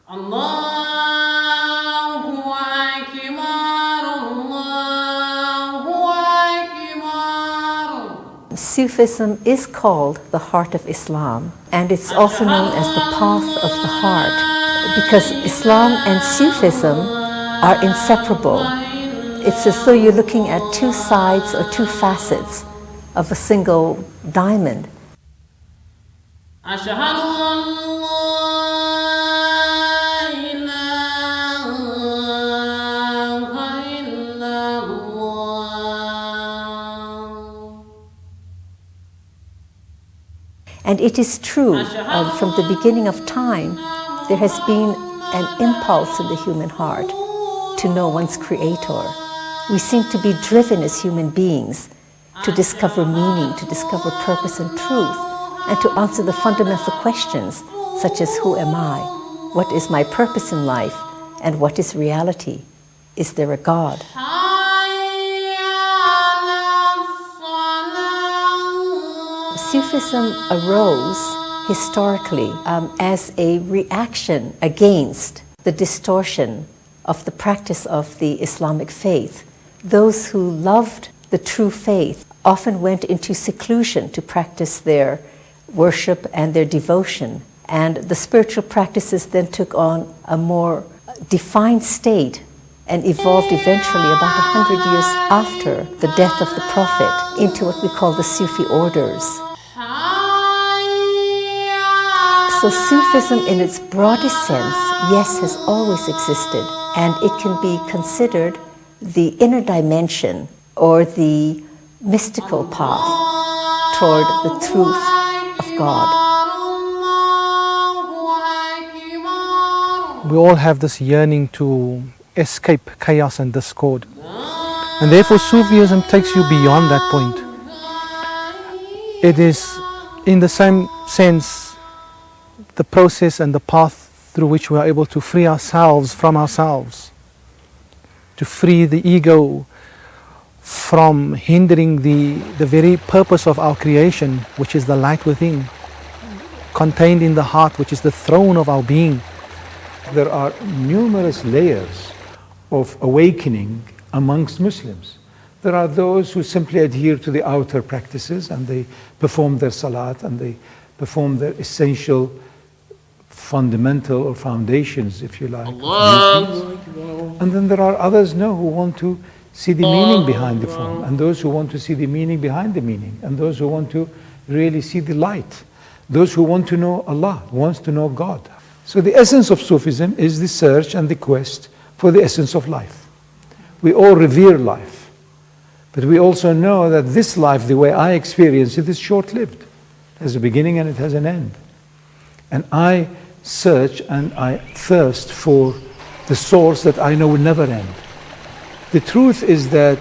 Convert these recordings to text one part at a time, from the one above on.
Allahu Akbar, Allahu Akbar. Sufism is called the heart of Islam, and it's also known as the path of the heart, because Islam and Sufism are inseparable. It's as though you're looking at two sides or two facets of a single diamond. And it is true, from the beginning of time, there has been an impulse in the human heart to know one's creator. We seem to be driven as human beings to discover meaning, to discover purpose and truth, and to answer the fundamental questions such as, who am I? What is my purpose in life? And what is reality? Is there a God? Sufism arose historically as a reaction against the distortion of the practice of the Islamic faith. Those who loved the true faith often went into seclusion to practice their worship and their devotion, and the spiritual practices then took on a more defined state and evolved eventually about 100 years after the death of the Prophet into what we call the Sufi orders. So Sufism in its broadest sense, yes, has always existed, and it can be considered the inner dimension or the mystical path toward the truth of God. We all have this yearning to escape chaos and discord, and therefore Sufism takes you beyond that point. It is, in the same sense, the process and the path through which we are able to free ourselves from ourselves, to free the ego from hindering the very purpose of our creation, which is the light within, contained in the heart, which is the throne of our being. There are numerous layers of awakening amongst Muslims. There are those who simply adhere to the outer practices and they perform their salat and they perform their essential fundamental or foundations, if you like. And then there are others who want to see the meaning behind the form, and those who want to see the meaning behind the meaning, and those who want to really see the light, those who want to know Allah, wants to know God. So the essence of Sufism is the search and the quest for the essence of life. We all revere life, but we also know that this life, the way I experience it, is short-lived. It has a beginning and it has an end. And I search and I thirst for the source that I know will never end. The truth is that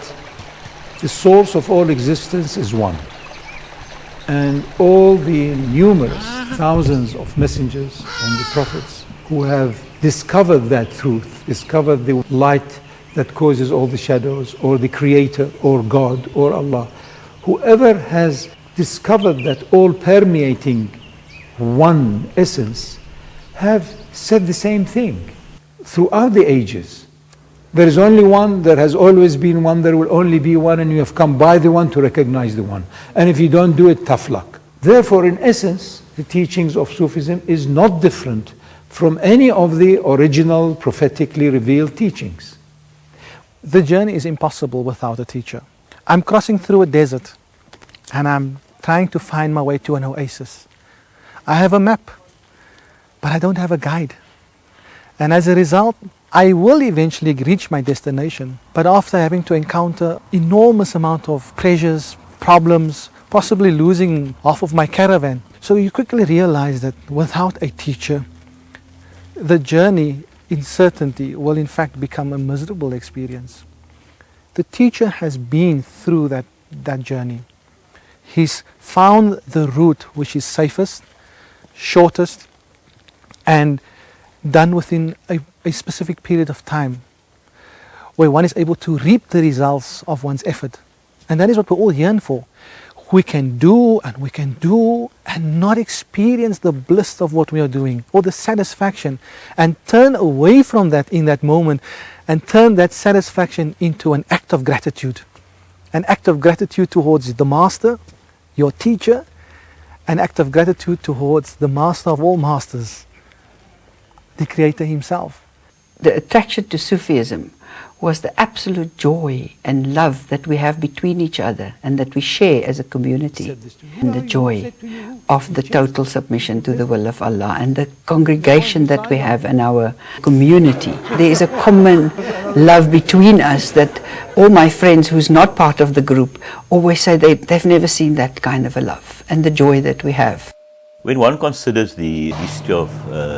the source of all existence is one. And all the numerous thousands of messengers and the prophets who have discovered that truth, discovered the light that causes all the shadows, or the Creator, or God, or Allah, whoever has discovered that all permeating one essence, have said the same thing throughout the ages. There is only one, there has always been one, there will only be one, and you have come by the one to recognize the one. And if you don't do it, tough luck. Therefore, in essence, the teachings of Sufism is not different from any of the original prophetically revealed teachings. The journey is impossible without a teacher. I'm crossing through a desert and I'm trying to find my way to an oasis. I have a map, but I don't have a guide. And as a result, I will eventually reach my destination, but after having to encounter enormous amount of pressures, problems, possibly losing half of my caravan. So you quickly realize that without a teacher, the journey in certainty will in fact become a miserable experience. The teacher has been through that journey. He's found the route which is safest, shortest, and done within a specific period of time, where one is able to reap the results of one's effort. And that is what we all yearn for. we can do and not experience the bliss of what we are doing or the satisfaction, and turn away from that in that moment and turn that satisfaction into an act of gratitude. An act of gratitude towards the master, your teacher, an act of gratitude towards the master of all masters, the creator himself. The attraction to Sufism was the absolute joy and love that we have between each other and that we share as a community, and the joy of the total submission to the will of Allah and the congregation that we have in our community. There is a common love between us that all my friends who's not part of the group always say they've never seen that kind of a love, and the joy that we have. When one considers the history of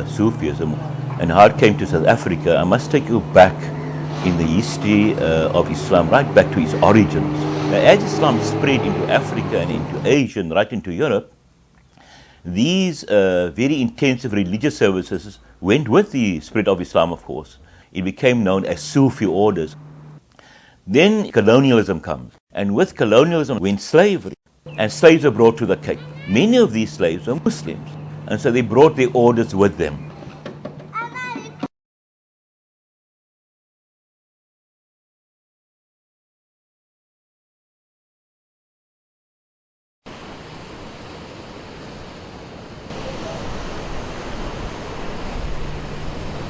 Sufism and how it came to South Africa, I must take you back in the history of Islam, right back to its origins. As Islam spread into Africa and into Asia and right into Europe, these very intensive religious services went with the spread of Islam, of course. It became known as Sufi orders. Then colonialism comes, and with colonialism went slavery, and slaves were brought to the Cape. Many of these slaves were Muslims, and so they brought their orders with them.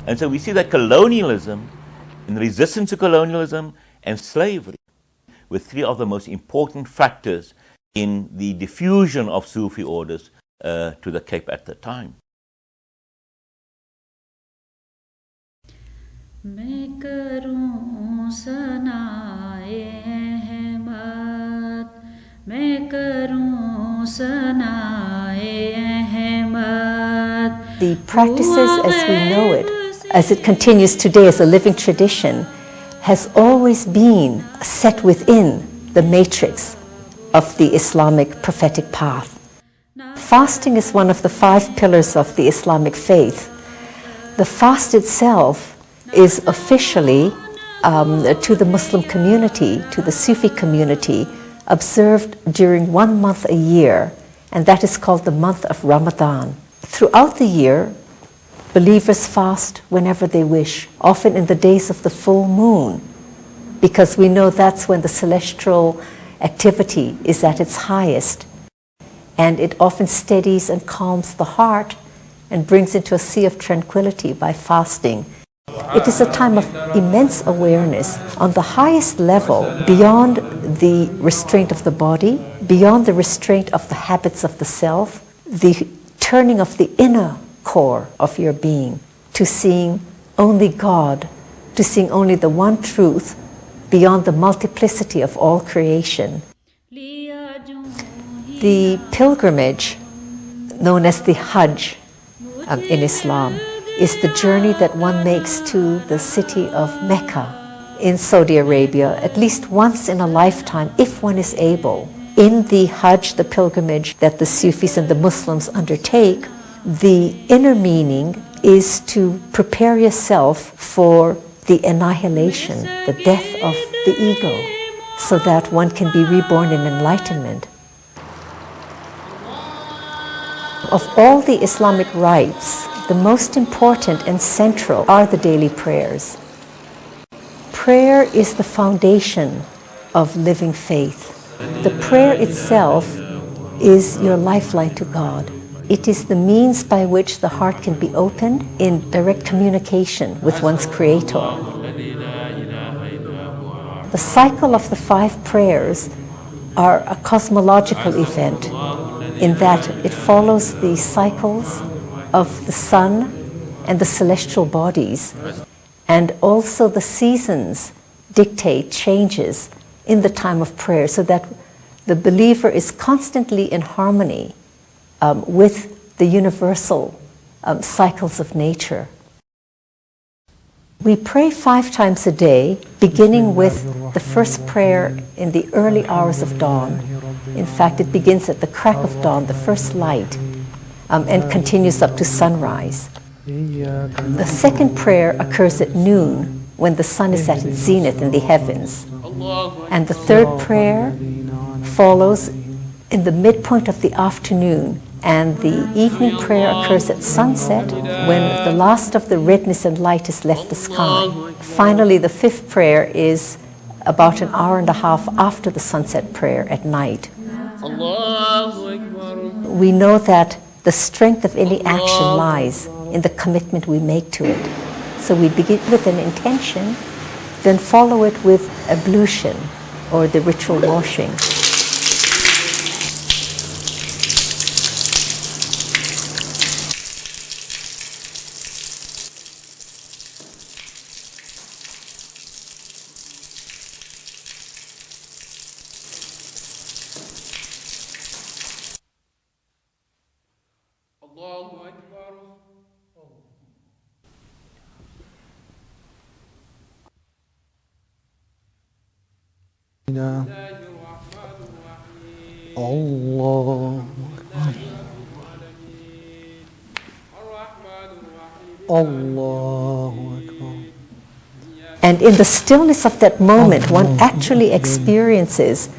And so we see that colonialism, and resistance to colonialism, and slavery were three of the most important factors in the diffusion of Sufi orders to the Cape at the time. The practices as we know it, as it continues today as a living tradition, has always been set within the matrix of the Islamic prophetic path. Fasting is one of the 5 pillars of the Islamic faith. The fast itself is officially, to the Muslim community, to the Sufi community, observed during 1 month a year, and that is called the month of Ramadan. Throughout the year, believers fast whenever they wish, often in the days of the full moon, because we know that's when the celestial activity is at its highest, and it often steadies and calms the heart and brings into a sea of tranquility by fasting. It is a time of immense awareness on the highest level, beyond the restraint of the body, beyond the restraint of the habits of the self, the turning of the inner core of your being to seeing only God, to seeing only the one truth beyond the multiplicity of all creation. The pilgrimage, known as the Hajj in Islam, is the journey that one makes to the city of Mecca in Saudi Arabia at least once in a lifetime, if one is able. In the Hajj, the pilgrimage that the Sufis and the Muslims undertake, the inner meaning is to prepare yourself for the annihilation, the death of the ego, so that one can be reborn in enlightenment. Of all the Islamic rites, the most important and central are the daily prayers. Prayer is the foundation of living faith. The prayer itself is your lifeline to God. It is the means by which the heart can be opened in direct communication with one's Creator. The cycle of the 5 prayers are a cosmological event in that it follows the cycles of the sun and the celestial bodies, and also the seasons dictate changes in the time of prayer, so that the believer is constantly in harmony with the universal cycles of nature. We pray 5 times a day, beginning with the first prayer in the early hours of dawn. In fact, it begins at the crack of dawn, the first light, and continues up to sunrise. The second prayer occurs at noon, when the sun is at its zenith in the heavens. And the third prayer follows in the midpoint of the afternoon, and the evening prayer occurs at sunset when the last of the redness and light has left the sky. Finally, the fifth prayer is about an hour and a half after the sunset prayer at night. We know that the strength of any action lies in the commitment we make to it. So we begin with an intention, then follow it with ablution or the ritual washing. Allah. Allahu Akbar. And in the stillness of that moment, one actually experiences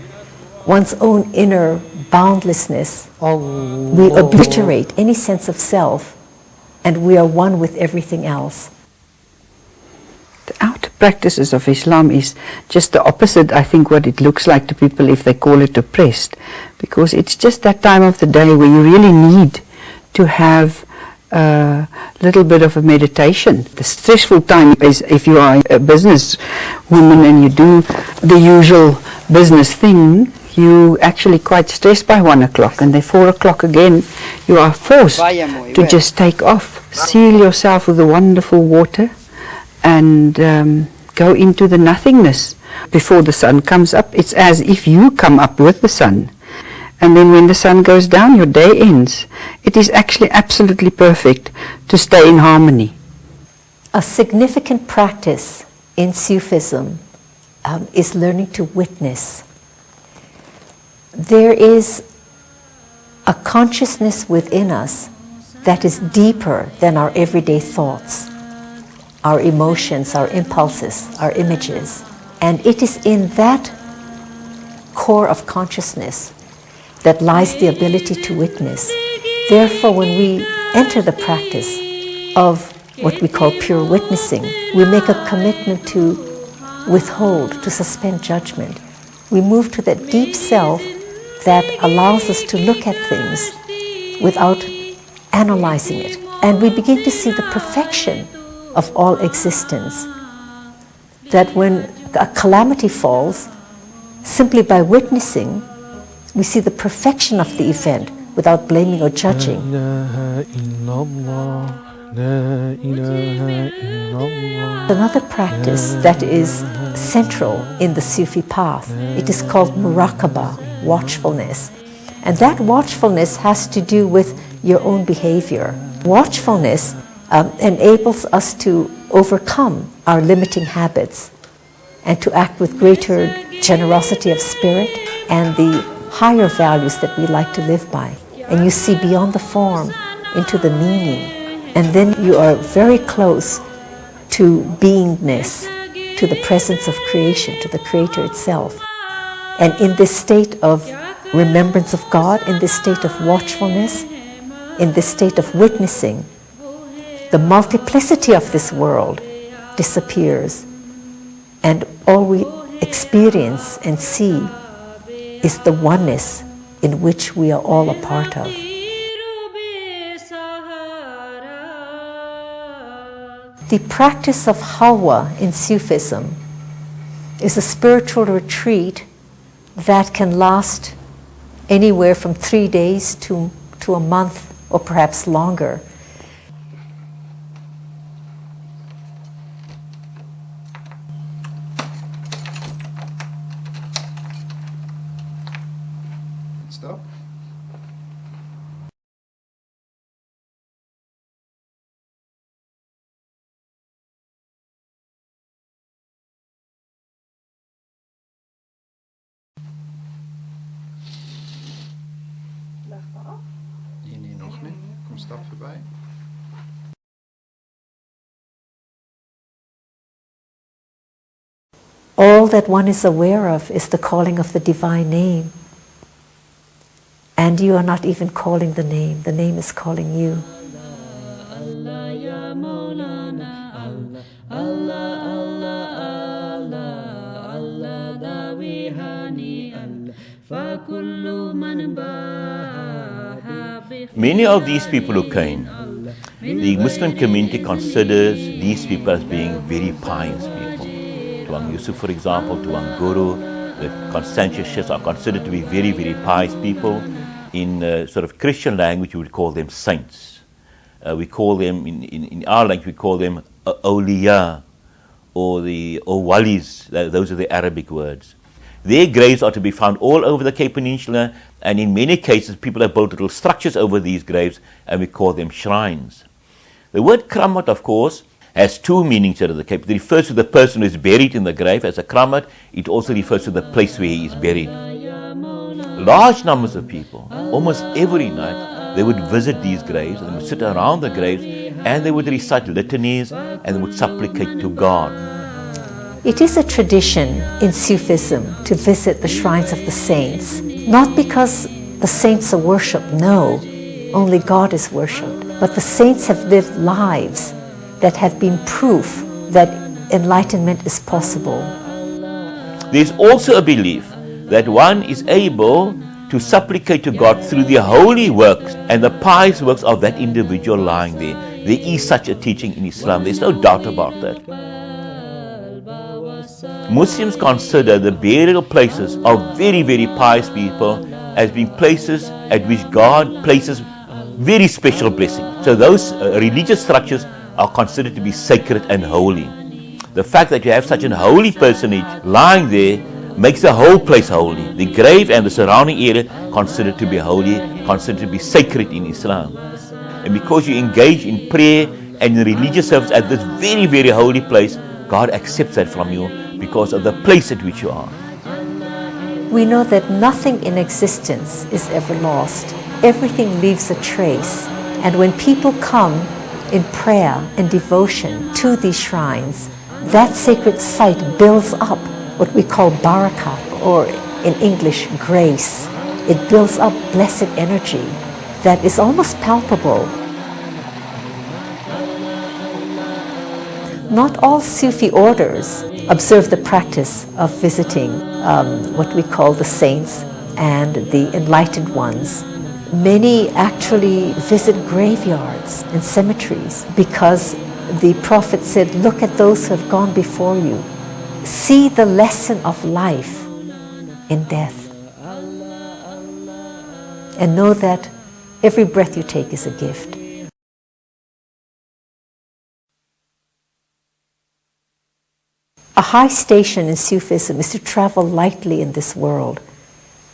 one's own inner boundlessness. We obliterate any sense of self, and we are one with everything else. The outer practices of Islam is just the opposite, I think, what it looks like to people if they call it oppressed, because it's just that time of the day where you really need to have a little bit of a meditation. The stressful time is if you are a business woman and you do the usual business thing, you actually quite stressed by 1 o'clock, and then 4 o'clock again you are forced to just take off. Seal yourself with the wonderful water and go into the nothingness before the sun comes up. It's as if you come up with the sun. And then when the sun goes down, your day ends. It is actually absolutely perfect to stay in harmony. A significant practice in Sufism is learning to witness. There is a consciousness within us that is deeper than our everyday thoughts, our emotions, our impulses, our images. And it is in that core of consciousness that lies the ability to witness. Therefore, when we enter the practice of what we call pure witnessing, we make a commitment to withhold, to suspend judgment. We move to that deep self that allows us to look at things without analyzing it. And we begin to see the perfection of all existence. That when a calamity falls, simply by witnessing, we see the perfection of the event without blaming or judging. Another practice that is central in the Sufi path, it is called muraqabah, watchfulness. And that watchfulness has to do with your own behavior. Watchfulness enables us to overcome our limiting habits and to act with greater generosity of spirit and the higher values that we like to live by. And you see beyond the form into the meaning. And then you are very close to beingness, to the presence of creation, to the Creator itself. And in this state of remembrance of God, in this state of watchfulness, in this state of witnessing, the multiplicity of this world disappears. And all we experience and see is the oneness in which we are all a part of. The practice of halwa in Sufism is a spiritual retreat that can last anywhere from 3 days to a month or perhaps longer. Stop. Nee, nog niet. Kom stap voorbij. All that one is aware of is the calling of the divine name. And you are not even calling the name is calling you. Many of these people who came, the Muslim community considers these people as being very pious people. Tuan Yusuf, for example, Tuan Guru, the Constantius Sheikhs are considered to be very, very pious people. In sort of Christian language, we would call them saints. We call them, in our language, we call them awliya, or walis. Those are the Arabic words. Their graves are to be found all over the Cape Peninsula, and in many cases people have built little structures over these graves, and we call them shrines. The word kramat, of course, has two meanings here at the Cape. It refers to the person who is buried in the grave as a kramat. It also refers to the place where he is buried. Large numbers of people, almost every night, they would visit these graves, and they would sit around the graves, and they would recite litanies, and they would supplicate to God. It is a tradition in Sufism to visit the shrines of the saints, not because the saints are worshipped, no, only God is worshipped, but the saints have lived lives that have been proof that enlightenment is possible. There's also a belief that one is able to supplicate to God through the holy works and the pious works of that individual lying there. There is such a teaching in Islam, there's no doubt about that. Muslims consider the burial places of very, very pious people as being places at which God places very special blessings. So those religious structures are considered to be sacred and holy. The fact that you have such a holy personage lying there makes the whole place holy. The grave and the surrounding area considered to be holy, considered to be sacred in Islam. And because you engage in prayer and in religious service at this very, very holy place, God accepts that from you because of the place at which you are. We know that nothing in existence is ever lost. Everything leaves a trace. And when people come in prayer and devotion to these shrines, that sacred site builds up what we call barakah, or in English, grace. It builds up blessed energy that is almost palpable. Not all Sufi orders observe the practice of visiting what we call the saints and the enlightened ones. Many actually visit graveyards and cemeteries because the Prophet said, look at those who have gone before you. See the lesson of life in death. And know that every breath you take is a gift. A high station in Sufism is to travel lightly in this world.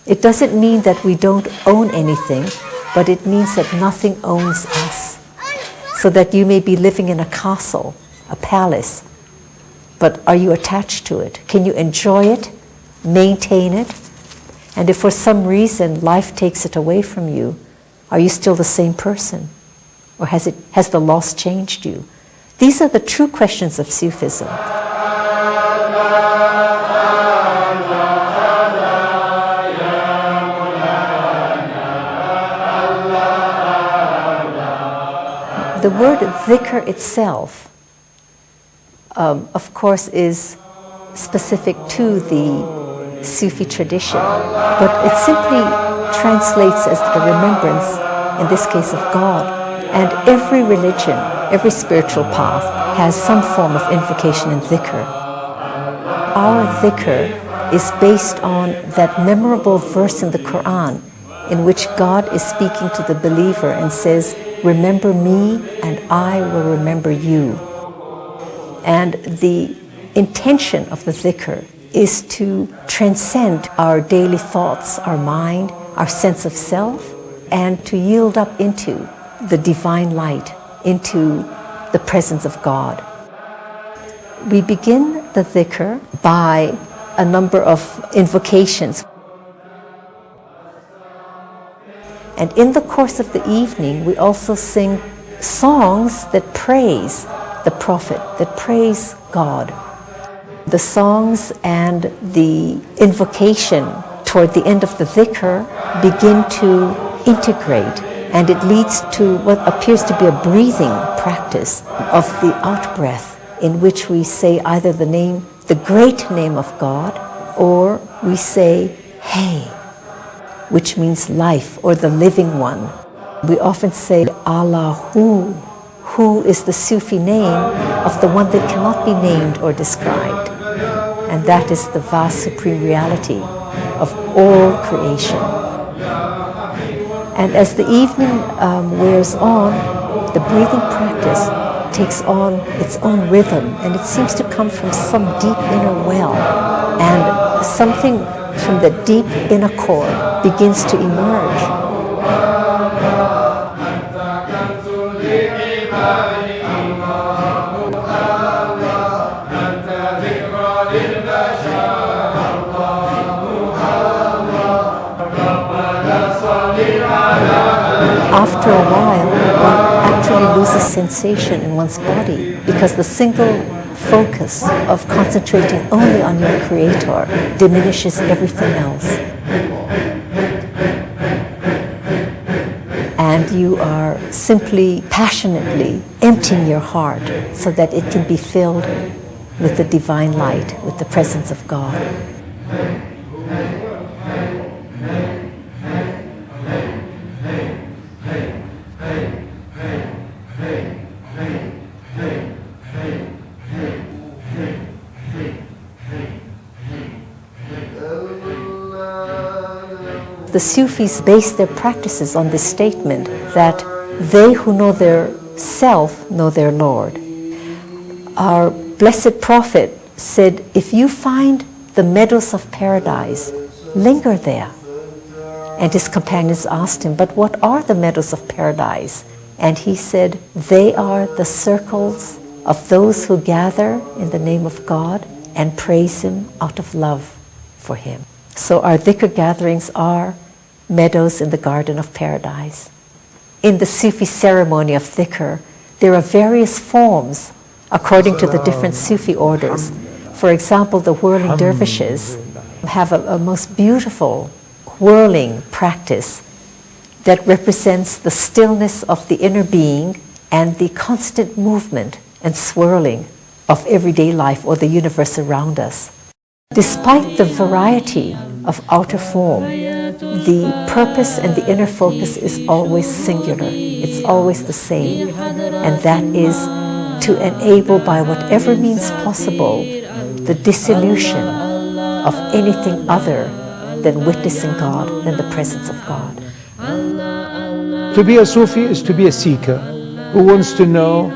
It doesn't mean that we don't own anything, but it means that nothing owns us. So that you may be living in a castle, a palace, but are you attached to it? Can you enjoy it, maintain it? And if for some reason life takes it away from you, are you still the same person? Or has the loss changed you? These are the true questions of Sufism. The word dhikr itself, of course, is specific to the Sufi tradition, but it simply translates as the remembrance, in this case of God. And every religion, every spiritual path has some form of invocation and dhikr. Our dhikr is based on that memorable verse in the Quran in which God is speaking to the believer and says, remember me and I will remember you. And the intention of the dhikr is to transcend our daily thoughts, our mind, our sense of self, and to yield up into the divine light, into the presence of God. We begin the dhikr by a number of invocations. And in the course of the evening, we also sing songs that praise the Prophet, that praise God. The songs and the invocation toward the end of the dhikr, begin to integrate, and it leads to what appears to be a breathing practice of the out-breath, in which we say either the name, the great name of God, or we say, Hey, which means life, or the living one. We often say Allahu, who is the Sufi name of the one that cannot be named or described. And that is the vast supreme reality of all creation. And as the evening wears on, the breathing practice takes on its own rhythm, and it seems to come from some deep inner well, and something from the deep inner core begins to emerge. After a while, one actually loses sensation in one's body, because the single focus of concentrating only on your Creator diminishes everything else. And you are simply, passionately emptying your heart so that it can be filled with the divine light, with the presence of God. The Sufis base their practices on this statement that they who know their self know their Lord. Our blessed Prophet said, if you find the meadows of paradise, linger there. And his companions asked him, but what are the meadows of paradise? And he said, they are the circles of those who gather in the name of God and praise Him out of love for Him. So our dhikr gatherings are meadows in the garden of paradise. In the Sufi ceremony of dhikr, there are various forms according to the different Sufi orders. For example, the whirling dervishes have a most beautiful whirling practice that represents the stillness of the inner being and the constant movement and swirling of everyday life or the universe around us. Despite the variety of outer form, the purpose and the inner focus is always singular. It's always the same. And that is to enable, by whatever means possible, the dissolution of anything other than witnessing God, than the presence of God. To be a Sufi is to be a seeker who wants to know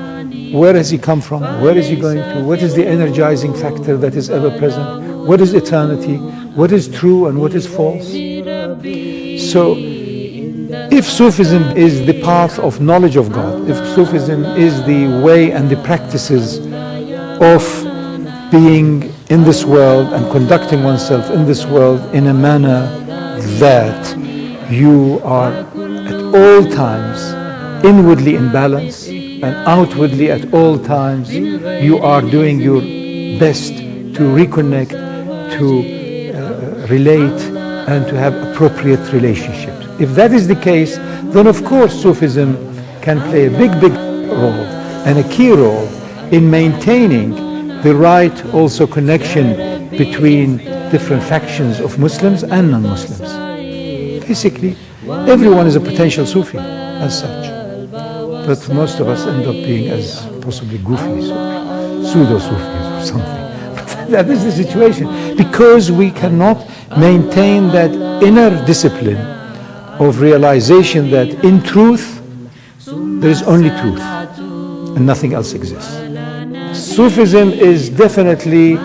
where has he come from, where is he going to, what is the energizing factor that is ever present, what is eternity, what is true and what is false. So if Sufism is the path of knowledge of God, if Sufism is the way and the practices of being in this world and conducting oneself in this world in a manner that you are at all times inwardly in balance and outwardly at all times you are doing your best to reconnect, to relate and to have appropriate relationships. If that is the case, then of course Sufism can play a big role and a key role in maintaining the right also connection between different factions of Muslims and non-Muslims. Basically, everyone is a potential Sufi as such, but most of us end up being as possibly goofies or pseudo-Sufis or something. But that is the situation, because we cannot maintain that inner discipline of realization that in truth there is only truth and nothing else exists. Sufism is definitely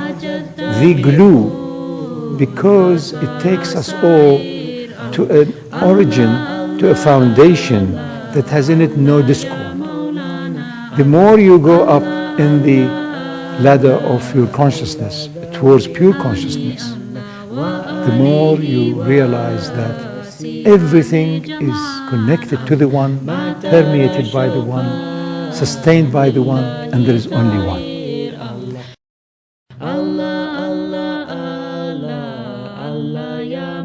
the glue, because it takes us all to an origin, to a foundation that has in it no discord. The more you go up in the ladder of your consciousness towards pure consciousness, the more you realize that everything is connected to the one, permeated by the one, sustained by the one, and there is only one. Allah, Allah, Allah, Allah, ya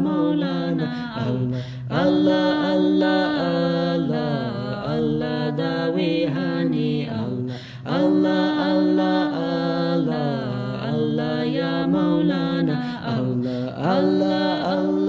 Allah, Allah.